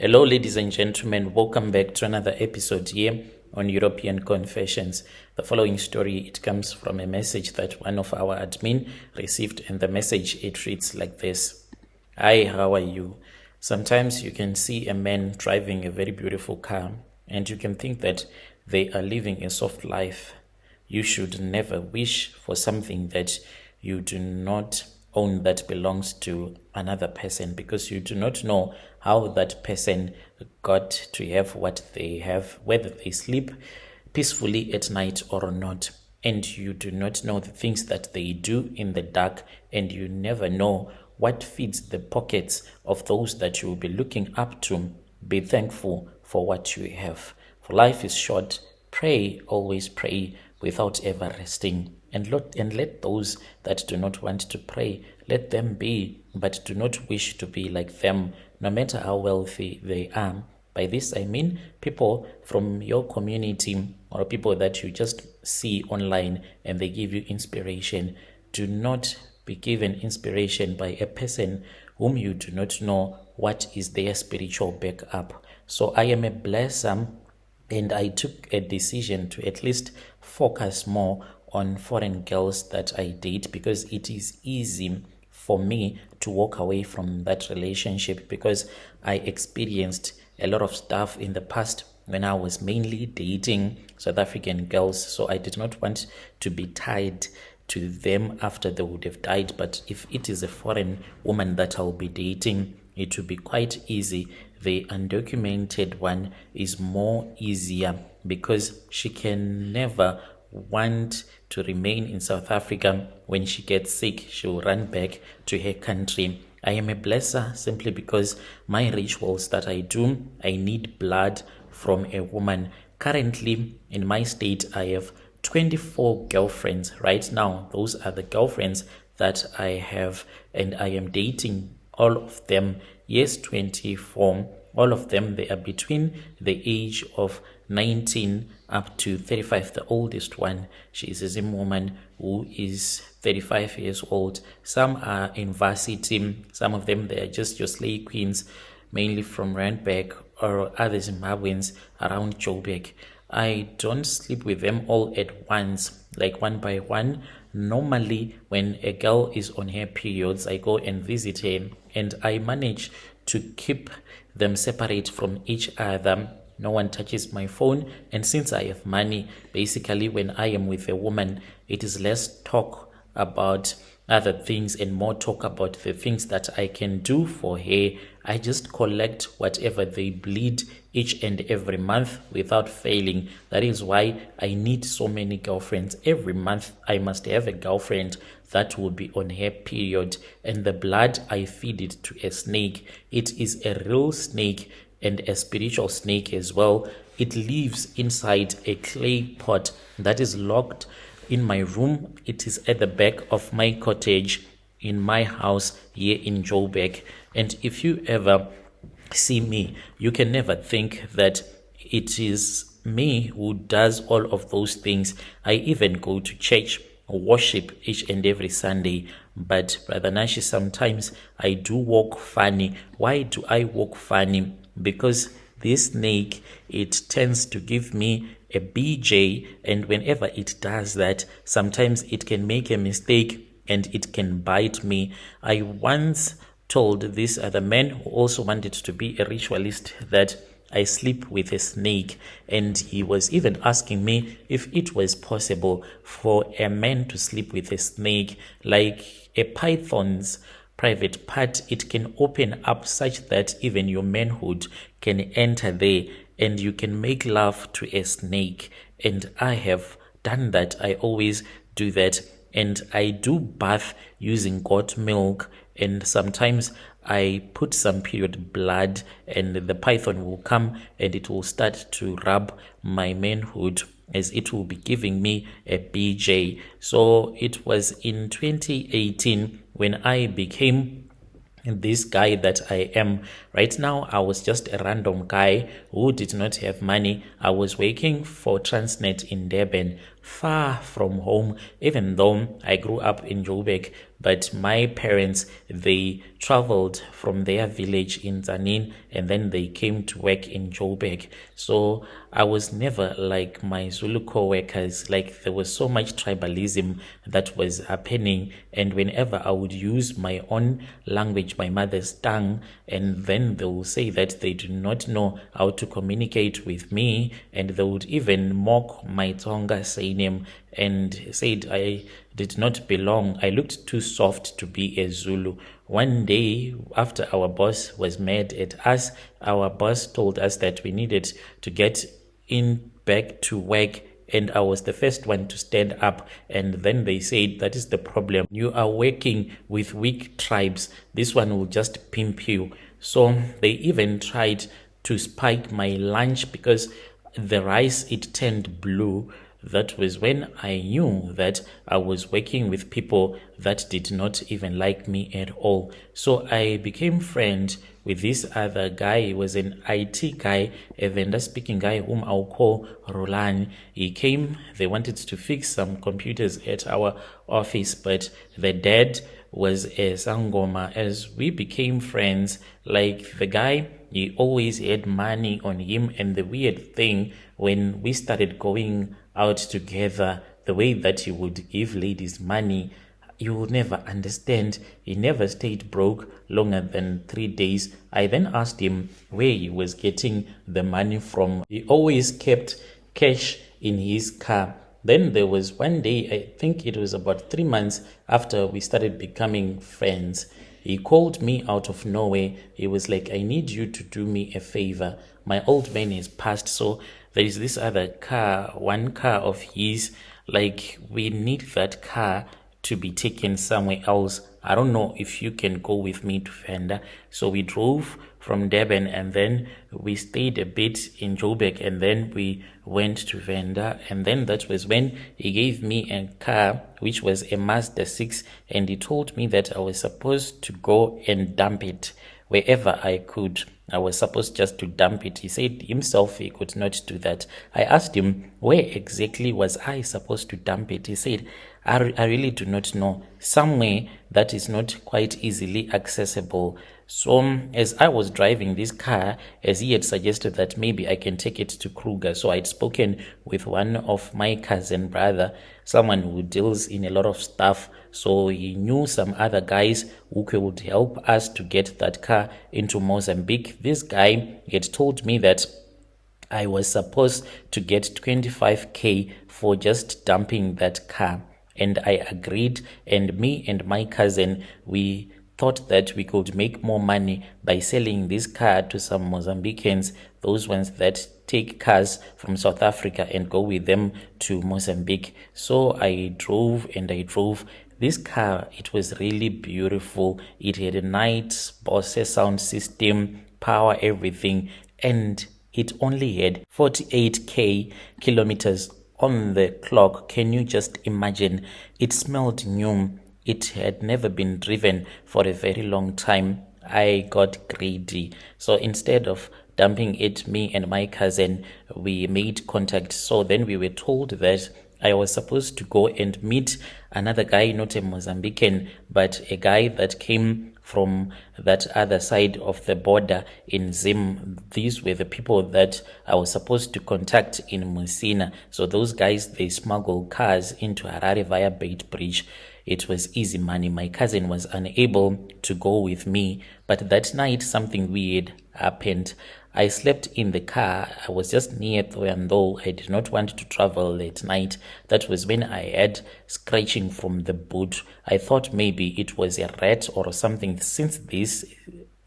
Hello, ladies and gentlemen. Welcome back to another episode here on European Confessions. The following story, it comes from a message that one of our admin received, and the message, it reads like this. Hi, how are you? Sometimes you can see a man driving a very beautiful car, and you can think that they are living a soft life. You should never wish for something that you do not own, that belongs to another person, because you do not know how that person got to have what they have, whether they sleep peacefully at night or not. And you do not know the things that they do in the dark, and you never know what feeds the pockets of those that you will be looking up to. Be thankful for what you have. For life is short. Pray, always pray, without ever resting. And let those that do not want to pray, let them be, but do not wish to be like them, no matter how wealthy they are. By this I mean people from your community or people that you just see online and they give you inspiration. Do not be given inspiration by a person whom you do not know what is their spiritual backup. So I am a blesser, and I took a decision to at least focus more on foreign girls that I date, because it is easy for me to walk away from that relationship, because I experienced a lot of stuff in the past when I was mainly dating South African girls. So I did not want to be tied to them after they would have died. But if it is a foreign woman that I'll be dating, it will be quite easy. The undocumented one is more easier because she can never want to remain in South Africa. When she gets sick, she will run back to her country. I am a blesser simply because my rituals that I do, I need blood from a woman. Currently, in my state, I have 24 girlfriends right now. Those are the girlfriends that I have, and I am dating all of them. Yes, 24. All of them, they are between the age of 19 up to 35. The oldest one, she is a Zim woman who is 35 years old. Some are in varsity. Some of them, they are just your slay queens, mainly from Randburg, or other Zimbabweans around Joburg. I don't sleep with them all at once, like one by one. Normally, when a girl is on her periods, I go and visit her, and I manage to keep them separate from each other. No one touches my phone, and since I have money, basically when I am with a woman, it is less talk about other things and more talk about the things that I can do for her. I just collect whatever they bleed each and every month without failing. That is why I need so many girlfriends. Every month I must have a girlfriend that will be on her period, and the blood, I feed it to a snake. It is a real snake and a spiritual snake as well. It lives inside a clay pot that is locked in my room. It is at the back of my cottage in my house here in Joburg. And if you ever see me, you can never think that it is me who does all of those things. I even go to church, worship each and every Sunday. But Brother Nashi, sometimes I do walk funny. Why do I walk funny? Because this snake, it tends to give me a BJ, and whenever it does that, sometimes it can make a mistake and it can bite me. I once told this other man who also wanted to be a ritualist that I sleep with a snake, and he was even asking me if it was possible for a man to sleep with a snake. Like a python's private part, it can open up such that even your manhood can enter there, and you can make love to a snake. And I have done that. I always do that. And I do bath using goat milk, and sometimes I put some period blood, and the python will come and it will start to rub my manhood, as it will be giving me a BJ. So it was in 2018 when I became this guy that I am right now. I was just a random guy who did not have money. I was working for Transnet in Durban, far from home, even though I grew up in Joburg. but my parents, they traveled from their village in Zanin and then they came to work in Joburg. So I was never like my Zulu co-workers. Like, there was so much tribalism that was happening, and whenever I would use my own language, my mother's tongue, and then they will say that they do not know how to communicate with me, and they would even mock my Tonga surname and said I did not belong. I looked too soft to be a Zulu. One day, after our boss was mad at us, our boss told us that we needed to get in back to work, and I was the first one to stand up. And then they said, that is the problem. You are working with weak tribes. This one will just pimp you. So they even tried to spike my lunch because the rice, it turned blue. That was when I knew that I was working with people that did not even like me at all. So I became friends with this other guy. He was an IT guy, a vendor speaking guy whom I'll call Roland. He came, they wanted to fix some computers at our office, but the dad was a Sangoma. As we became friends, like, the guy, he always had money on him, and the weird thing, when we started going out together, the way that he would give ladies money, you will never understand. He never stayed broke longer than 3 days. I then asked him where he was getting the money from. He always kept cash in his car. Then there was one day, I think it was about 3 months after we started becoming friends, he called me out of nowhere. He was like, I need you to do me a favor. My old man is passed, so there is this other car, one car of his. Like, we need that car to be taken somewhere else. I don't know if you can go with me to Venda. So we drove from Durban, and then we stayed a bit in Joburg, and then we went to Venda. And then that was when he gave me a car, which was a Mazda 6, and he told me that I was supposed to go and dump it wherever I could. I was supposed just to dump it. He said himself he could not do that. I asked him, where exactly was I supposed to dump it? He said, I really do not know. Somewhere that is not quite easily accessible. So as I was driving this car, as he had suggested that maybe I can take it to Kruger. So I'd spoken with one of my cousin brother, someone who deals in a lot of stuff. So he knew some other guys who could help us to get that car into Mozambique. This guy had told me that I was supposed to get 25k for just dumping that car. And I agreed, and me and my cousin, we thought that we could make more money by selling this car to some Mozambicans, those ones that take cars from South Africa and go with them to Mozambique. So I drove and I drove. This car, it was really beautiful. It had a nice Bose sound system, power, everything, and it only had 48k kilometers on the clock. Can you just imagine? It smelled new. It had never been driven for a very long time. I got greedy. So instead of dumping it, me and my cousin, we made contact. So then we were told that I was supposed to go and meet another guy, not a Mozambican, but a guy that came from that other side of the border in Zim. These were the people that I was supposed to contact in Musina. So those guys, they smuggle cars into Harare via Bait Bridge. It was easy money. My cousin was unable to go with me, but that night something weird happened. I slept in the car. I was just near Thoyandou. I did not want to travel late night. That was when I had scratching from the boot. I thought maybe it was a rat or something, since this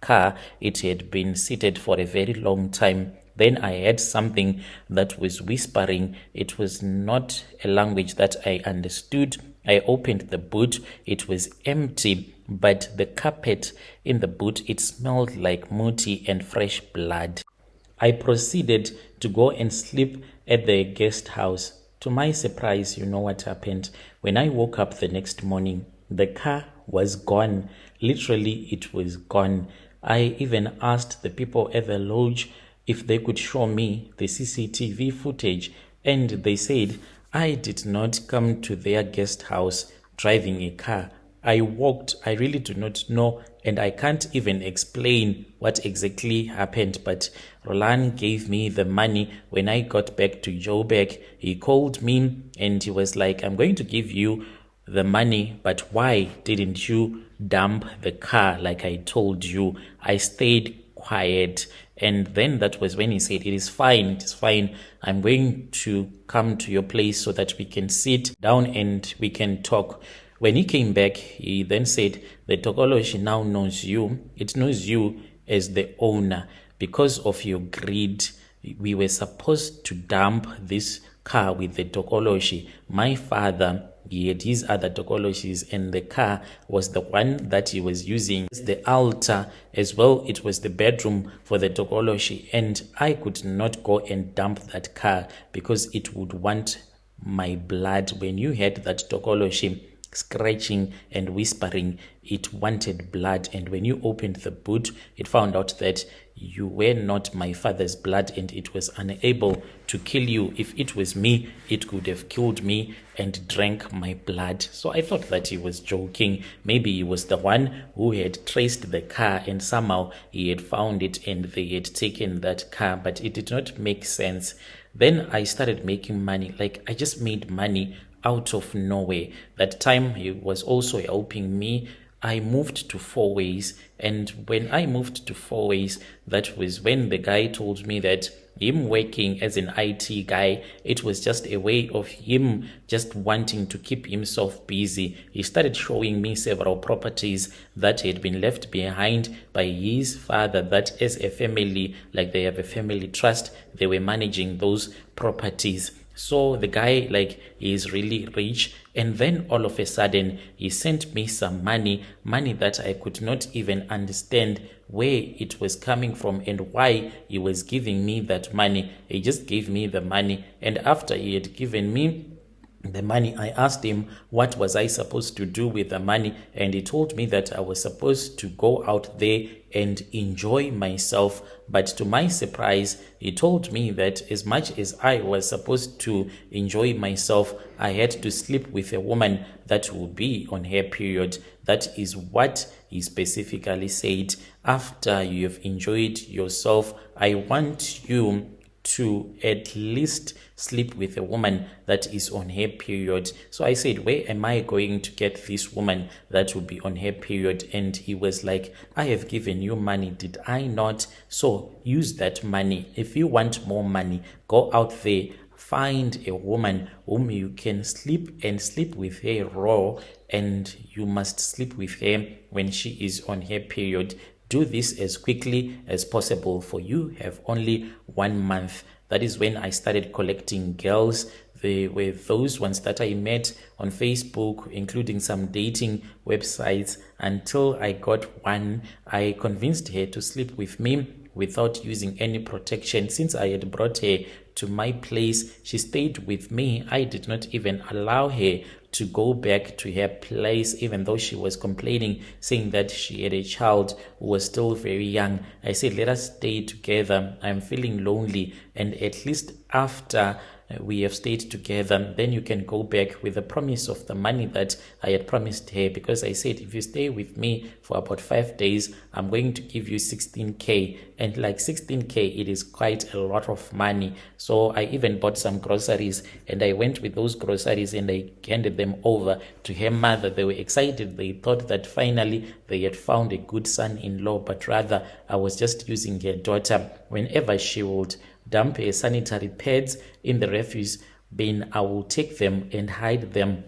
car, it had been seated for a very long time. Then I heard something that was whispering. It was not a language that I understood. I opened the boot. It was empty, but the carpet in the boot, it smelled like muti and fresh blood. I proceeded to go and sleep at the guest house. To my surprise, you know what happened? When I woke up the next morning, the car was gone. Literally, it was gone. I even asked the people at the lodge if they could show me the CCTV footage, and they said I did not come to their guest house driving a car. I walked. I really do not know, and I can't even explain what exactly happened. But Roland gave me the money. When I got back to Joburg, he called me and he was like, I'm going to give you the money, but why didn't you dump the car like I told you? I stayed quiet. And then that was when he said, it is fine. I'm going to come to your place so that we can sit down and we can talk. When he came back, he then said, the Tokoloshi now knows you. It knows you as the owner. Because of your greed, we were supposed to dump this car with the Tokoloshi. My father, he had his other Tokoloshis, and the car was the one that he was using as the altar as well. It was the bedroom for the Tokoloshi, and I could not go and dump that car because it would want my blood. When you had that Tokoloshi scratching and whispering, it wanted blood. And when you opened the boot, it found out that you were not my father's blood, and it was unable to kill you. If it was me, it could have killed me and drank my blood. So I thought that he was joking. Maybe he was the one who had traced the car and somehow he had found it and they had taken that car, but it did not make sense. Then I started making money. Like, I just made money out of nowhere. That time he was also helping me. I moved to Four Ways, and when I moved to Four Ways, that was when the guy told me that him working as an IT guy, it was just a way of him just wanting to keep himself busy. He started showing me several properties that had been left behind by his father, that as a family, like they have a family trust, they were managing those properties. So the guy, like, he is really rich. And then all of a sudden, he sent me some money that I could not even understand where it was coming from and why he was giving me that money. He just gave me the money. And after he had given me the money, I asked him what was I supposed to do with the money, and he told me that I was supposed to go out there and enjoy myself. But to my surprise, he told me that as much as I was supposed to enjoy myself, I had to sleep with a woman that would be on her period. That is what he specifically said. After you have enjoyed yourself, I want you to at least sleep with a woman that is on her period. So I said, where am I going to get this woman that will be on her period? And he was like, I have given you money, did I not? So use that money. If you want more money, go out there, find a woman whom you can sleep with her raw, and you must sleep with her when she is on her period. Do this as quickly as possible, for you have only 1 month. That is when I started collecting girls. They were those ones that I met on Facebook, including some dating websites, until I got one. I convinced her to sleep with me without using any protection. Since I had brought her to my place, she stayed with me. I did not even allow her to go back to her place, even though she was complaining, saying that she had a child who was still very young. I said, let us stay together. I'm feeling lonely, and at least after we have stayed together, then you can go back with the promise of the money that I had promised her. Because I said, if you stay with me for about 5 days, I'm going to give you 16K. And like 16K, it is quite a lot of money. So I even bought some groceries, and I went with those groceries and I handed them over to her mother. They were excited. They thought that finally they had found a good son-in-law, but rather I was just using her daughter. Whenever she would dump her sanitary pads in the refuse bin, I will take them and hide them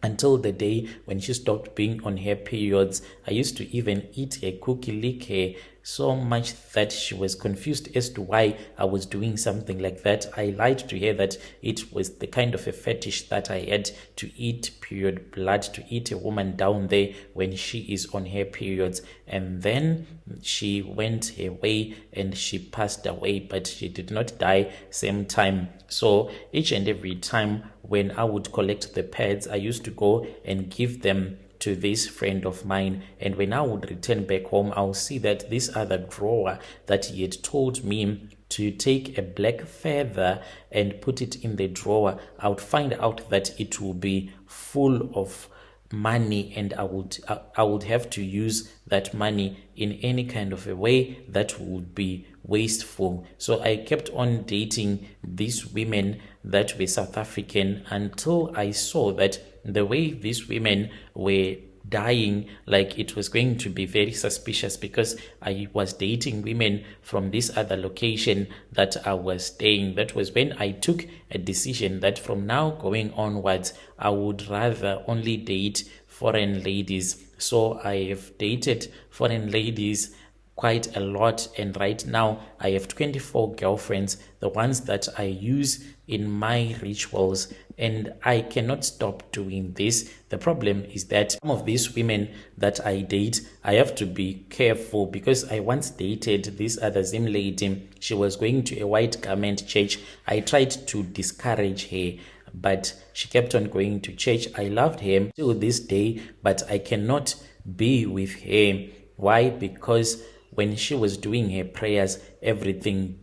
until the day when she stopped being on her periods. I used to even eat her cookie, lick her, so much that she was confused as to why I was doing something like that. I lied to her that it was the kind of a fetish that I had to eat period blood, to eat a woman down there when she is on her periods. And then she went her way and she passed away, but she did not die same time. So each and every time when I would collect the pads, I used to go and give them to this friend of mine, and when I would return back home, I'll see that this other drawer that he had told me to take a black feather and put it in the drawer, I would find out that it will be full of money, and I would have to use that money in any kind of a way that would be wasteful. So I kept on dating these women that were South African until I saw that the way these women were dying, like, it was going to be very suspicious, because I was dating women from this other location that I was staying. That was when I took a decision that from now going onwards, I would rather only date foreign ladies. So I have dated foreign ladies quite a lot, and right now I have 24 girlfriends, the ones that I use in my rituals, and I cannot stop doing this. The problem is that some of these women that I date, I have to be careful, because I once dated this other Zim lady. She was going to a white garment church. I tried to discourage her, but she kept on going to church. I loved her till this day, but I cannot be with her. Why? Because when she was doing her prayers, everything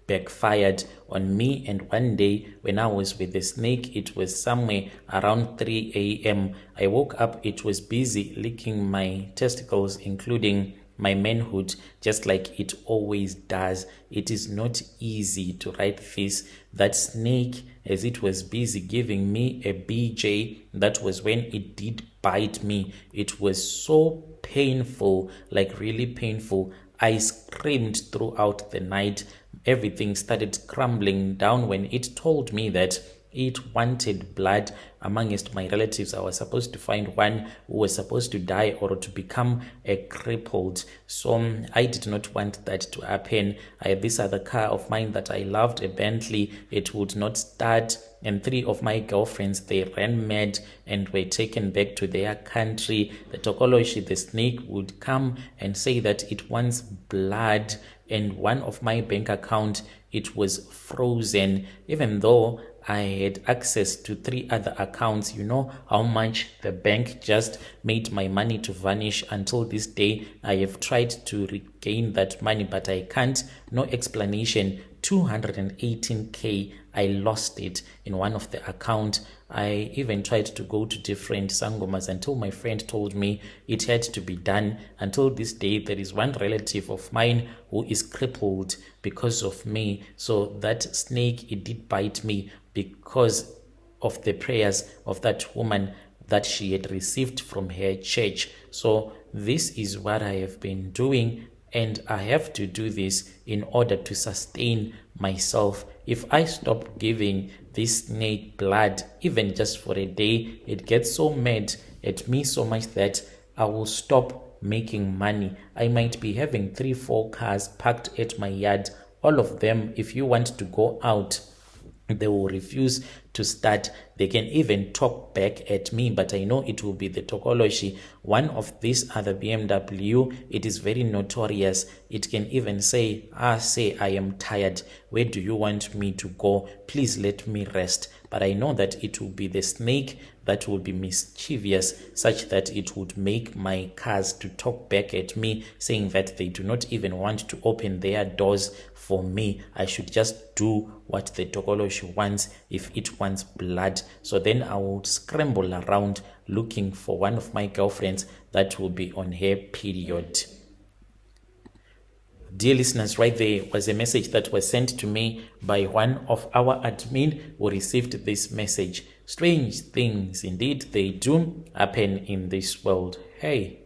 backfired on me. And one day when I was with the snake, it was somewhere around 3 a.m. I woke up, it was busy licking my testicles, including my manhood, just like it always does. It is not easy to write this. That snake, as it was busy giving me a BJ, that was when it did bite me. It was so painful, like really painful. I screamed throughout the night. Everything started crumbling down when it told me that it wanted blood amongst my relatives. I was supposed to find one who was supposed to die or to become a crippled. So I did not want that to happen. I had this other car of mine that I loved, a Bentley. It would not start, and 3 of my girlfriends, they ran mad and were taken back to their country. The Tokoloshi, the snake, would come and say that it wants blood, and one of my bank account, it was frozen, even though I had access to 3 other accounts. You know how much the bank just made my money to vanish. Until this day, I have tried to regain that money, but I can't. No explanation. 218k, I lost it in one of the accounts. I even tried to go to different sangomas until my friend told me it had to be done. Until this day, there is one relative of mine who is crippled because of me. So that snake, it did bite me because of the prayers of that woman that she had received from her church. So this is what I have been doing, and I have to do this in order to sustain myself. If I stop giving this snake blood, even just for a day, it gets so mad at me so much that I will stop making money. I might be having 3-4 cars parked at my yard. All of them, if you want to go out, they will refuse to start. They can even talk back at me, but I know it will be the Tokoloshi. One of these other BMW, it is very notorious. It can even say, say, I am tired. Where do you want me to go? Please let me rest. But I know that it will be the snake that will be mischievous, such that it would make my cars to talk back at me, saying that they do not even want to open their doors for me. I should just do what the Tokoloshi wants if it wants blood. So then I would scramble around looking for one of my girlfriends that will be on her period. Dear listeners, right there was a message that was sent to me by one of our admin who received this message. Strange things indeed, they do happen in this world. Hey.